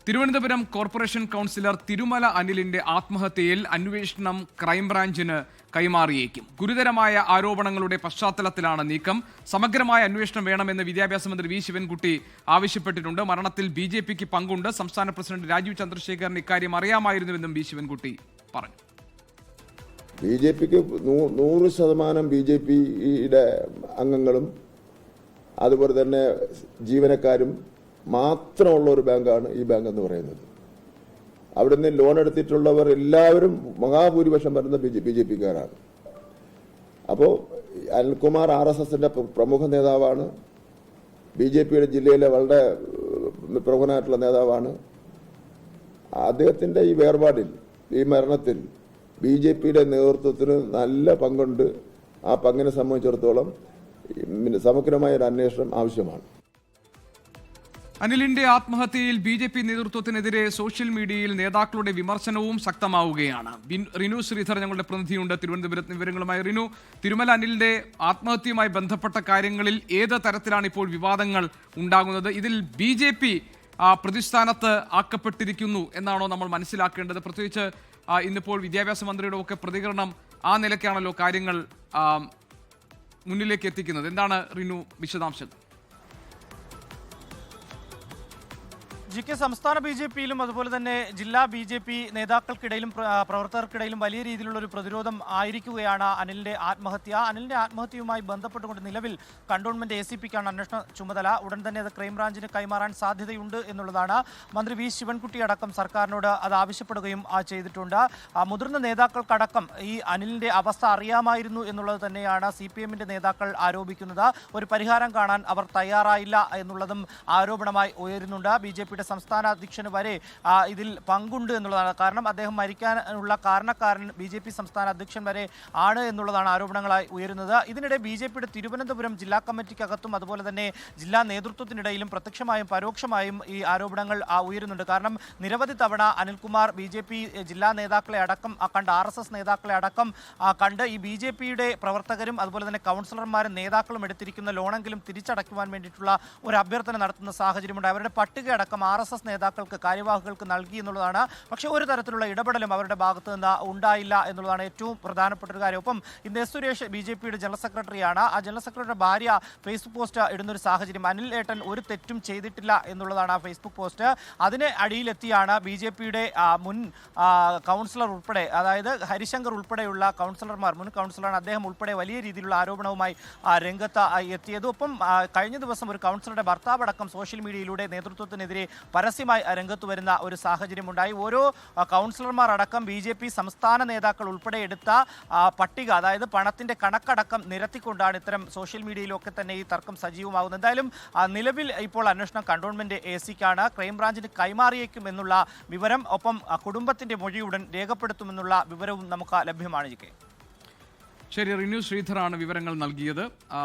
Thiruvananthapuram corporation councillor Thirumala അനിലിന്റെ ആത്മഹത്യയിൽ അന്വേഷണം ക്രൈംബ്രാഞ്ചിന് കൈമാറിയേക്കും. ഗുരുതരമായ ആരോപണങ്ങളുടെ പശ്ചാത്തലത്തിലാണ് നീക്കം. സമഗ്രമായ അന്വേഷണം വേണമെന്ന് വിദ്യാഭ്യാസ മന്ത്രി വി ശിവൻകുട്ടി ആവശ്യപ്പെട്ടിട്ടുണ്ട്. മരണത്തിൽ ബിജെപിക്ക് പങ്കുണ്ട്. സംസ്ഥാന പ്രസിഡന്റ് രാജീവ് ചന്ദ്രശേഖറിന് ഇക്കാര്യം അറിയാമായിരുന്നുവെന്നും വി ശിവൻകുട്ടി പറഞ്ഞു. ബിജെപിക്ക് 100% ബിജെപിയുടെ അംഗങ്ങളും അതുപോലെ തന്നെ ജീവനക്കാരും മാത്രമുള്ള ഒരു ബാങ്കാണ് ഈ ബാങ്ക് എന്ന് പറയുന്നത്. അവിടെ നിന്ന് ലോൺ എടുത്തിട്ടുള്ളവർ എല്ലാവരും മഹാഭൂരിപക്ഷം വരുന്ന ബിജെപിക്കാരാണ്. അപ്പോൾ അനിൽകുമാർ RSSന്റെ പ്രമുഖ നേതാവാണ്. ബിജെപിയുടെ ജില്ലയിലെ വളരെ പ്രമുഖനായിട്ടുള്ള നേതാവാണ്. അദ്ദേഹത്തിന്റെ ഈ വേർപാടിൽ, ഈ മരണത്തിൽ ബിജെപിയുടെ നേതൃത്വത്തിന് നല്ല പങ്കുണ്ട്. ആ പങ്കിനെ സംബന്ധിച്ചിടത്തോളം സമഗ്രമായ ഒരു അന്വേഷണം ആവശ്യമാണ്. അനിലിന്റെ ആത്മഹത്യയിൽ ബിജെപി നേതൃത്വത്തിനെതിരെ സോഷ്യൽ മീഡിയയിൽ നേതാക്കളുടെ വിമർശനവും ശക്തമാവുകയാണ്. റിനു ശ്രീധർ ഞങ്ങളുടെ പ്രതിനിധിയുണ്ട് തിരുവനന്തപുരത്ത് വിവരങ്ങളുമായി. റിനു, തിരുമല അനിലിന്റെ ആത്മഹത്യയുമായി ബന്ധപ്പെട്ട കാര്യങ്ങളിൽ ഏത് തരത്തിലാണ് ഇപ്പോൾ വിവാദങ്ങൾ ഉണ്ടാകുന്നത്? ഇതിൽ ബിജെപി പ്രതിസ്ഥാനത്ത് ആക്കപ്പെട്ടിരിക്കുന്നു എന്നാണോ നമ്മൾ മനസ്സിലാക്കേണ്ടത്? പ്രത്യേകിച്ച് ഇന്നിപ്പോൾ വിദ്യാഭ്യാസ മന്ത്രിയുടെ ഒക്കെ പ്രതികരണം ആ നിലയ്ക്കാണല്ലോ കാര്യങ്ങൾ മുന്നിലേക്ക് എത്തിക്കുന്നത്. എന്താണ് റിനു വിശദാംശം? സംസ്ഥാന ബിജെപിയിലും അതുപോലെ തന്നെ ജില്ലാ ബിജെപി നേതാക്കൾക്കിടയിലും പ്രവർത്തകർക്കിടയിലും വലിയ രീതിയിലുള്ള ഒരു പ്രതിരോധം ആയിരിക്കുകയാണ് അനിലിന്റെ ആത്മഹത്യ. അനിലിന്റെ ആത്മഹത്യയുമായി ബന്ധപ്പെട്ടുകൊണ്ട് നിലവിൽ കണ്ടോൺമെന്റ് ACPക്കാണ് അന്വേഷണ ചുമതല. ഉടൻ തന്നെ അത് ക്രൈംബ്രാഞ്ചിന് കൈമാറാൻ സാധ്യതയുണ്ട് എന്നുള്ളതാണ്. മന്ത്രി വി ശിവൻകുട്ടി അടക്കം സർക്കാരിനോട് അത് ആവശ്യപ്പെടുകയും ചെയ്തിട്ടുണ്ട്. മുതിർന്ന നേതാക്കൾക്കടക്കം ഈ അനിലിന്റെ അവസ്ഥ അറിയാമായിരുന്നു എന്നുള്ളത് തന്നെയാണ് CPMന്റെ നേതാക്കൾ ആരോപിക്കുന്നത്. ഒരു പരിഹാരം കാണാൻ അവർ തയ്യാറായില്ല എന്നുള്ളതും ആരോപണമായി ഉയരുന്നുണ്ട്. ബിജെപിയുടെ സംസ്ഥാന അധ്യക്ഷന് വരെ ഇതിൽ പങ്കുണ്ട് എന്നുള്ളതാണ്. കാരണം അദ്ദേഹം മരിക്കാനുള്ള കാരണക്കാരൻ BJP സംസ്ഥാന അധ്യക്ഷൻ വരെ ആണ് എന്നുള്ളതാണ് ആരോപണങ്ങളായി ഉയരുന്നത്. ഇതിനിടെ ബിജെപിയുടെ തിരുവനന്തപുരം ജില്ലാ കമ്മിറ്റിക്കകത്തും അതുപോലെ തന്നെ ജില്ലാ നേതൃത്വത്തിനിടയിലും പ്രത്യക്ഷമായും പരോക്ഷമായും ഈ ആരോപണങ്ങൾ ഉയരുന്നുണ്ട്. കാരണം നിരവധി തവണ അനിൽകുമാർ BJP ജില്ലാ നേതാക്കളെ അടക്കം കണ്ട്, RSS നേതാക്കളെ അടക്കം കണ്ട് ഈ BJPയുടെ പ്രവർത്തകരും അതുപോലെ തന്നെ കൗൺസിലർമാരും നേതാക്കളും എടുത്തിരിക്കുന്ന ലോണെങ്കിലും തിരിച്ചടയ്ക്കുവാൻ വേണ്ടിയിട്ടുള്ള ഒരു അഭ്യർത്ഥന നടത്തുന്ന സാഹചര്യമുണ്ട്. അവരുടെ പട്ടിക അടക്കം RSS നേതാക്കൾക്ക്, കാര്യവാഹുകൾക്ക് നൽകി എന്നുള്ളതാണ്. പക്ഷേ ഒരു തരത്തിലുള്ള ഇടപെടലും അവരുടെ ഭാഗത്ത് നിന്ന് ഉണ്ടായില്ല എന്നുള്ളതാണ് ഏറ്റവും പ്രധാനപ്പെട്ട ഒരു കാര്യം. ഒപ്പം ഇന്ന് S. സുരേഷ് BJPയുടെ ജനറൽ സെക്രട്ടറിയാണ്. ആ ജനറൽ സെക്രട്ടറിയുടെ ഭാര്യ ഫേസ്ബുക്ക് പോസ്റ്റ് ഇടുന്നൊരു സാഹചര്യം. അനിൽ ഏട്ടൻ ഒരു തെറ്റും ചെയ്തിട്ടില്ല എന്നുള്ളതാണ് ആ ഫേസ്ബുക്ക് പോസ്റ്റ്. അതിന് അടിയിലെത്തിയാണ് BJPയുടെ മുൻ കൗൺസിലർ ഉൾപ്പെടെ, അതായത് ഹരിശങ്കർ ഉൾപ്പെടെയുള്ള കൗൺസിലർമാർ, മുൻ കൗൺസിലറാണ് അദ്ദേഹം ഉൾപ്പെടെ വലിയ രീതിയിലുള്ള ആരോപണവുമായി രംഗത്ത് എത്തിയത്. ഒപ്പം കഴിഞ്ഞ ദിവസം ഒരു കൗൺസിലറുടെ ഭർത്താവ് അടക്കം സോഷ്യൽ മീഡിയയിലൂടെ നേതൃത്വത്തിനെതിരെ പരസ്യമായി രംഗത്ത് വരുന്ന ഒരു സാഹചര്യമുണ്ടായി. ഓരോ കൗൺസിലർമാർ അടക്കം BJP സംസ്ഥാന നേതാക്കൾ ഉൾപ്പെടെ എടുത്ത പട്ടിക, അതായത് പണത്തിന്റെ കണക്കടക്കം നിരത്തിക്കൊണ്ടാണ് ഇത്തരം സോഷ്യൽ മീഡിയയിലൊക്കെ തന്നെ ഈ തർക്കം സജീവമാകുന്നത്. എന്തായാലും നിലവിൽ ഇപ്പോൾ അന്വേഷണം കണ്ടോൺമെന്റ് ACക്കാണ്. ക്രൈംബ്രാഞ്ചിന് കൈമാറിയേക്കും എന്നുള്ള വിവരം, ഒപ്പം കുടുംബത്തിന്റെ മൊഴിയുടൻ രേഖപ്പെടുത്തുമെന്നുള്ള വിവരവും നമുക്ക് ലഭ്യമാണ്. ശരി, റിനു ശ്രീധറാണ് വിവരങ്ങൾ നൽകിയത്.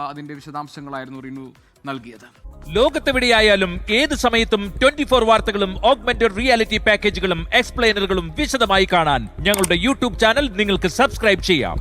അതിന്റെ വിശദാംശങ്ങളായിരുന്നു റിനു നൽകിയത്. ലോകത്തെവിടെയായാലും ഏത് സമയത്തും 24 വാർത്തകളും ഓഗ്മെന്റഡ് റിയാലിറ്റി പാക്കേജുകളും എക്സ്പ്ലെയിനറുകളും വിശദമായി കാണാൻ ഞങ്ങളുടെ YouTube ചാനൽ നിങ്ങൾക്ക് സബ്സ്ക്രൈബ് ചെയ്യാം.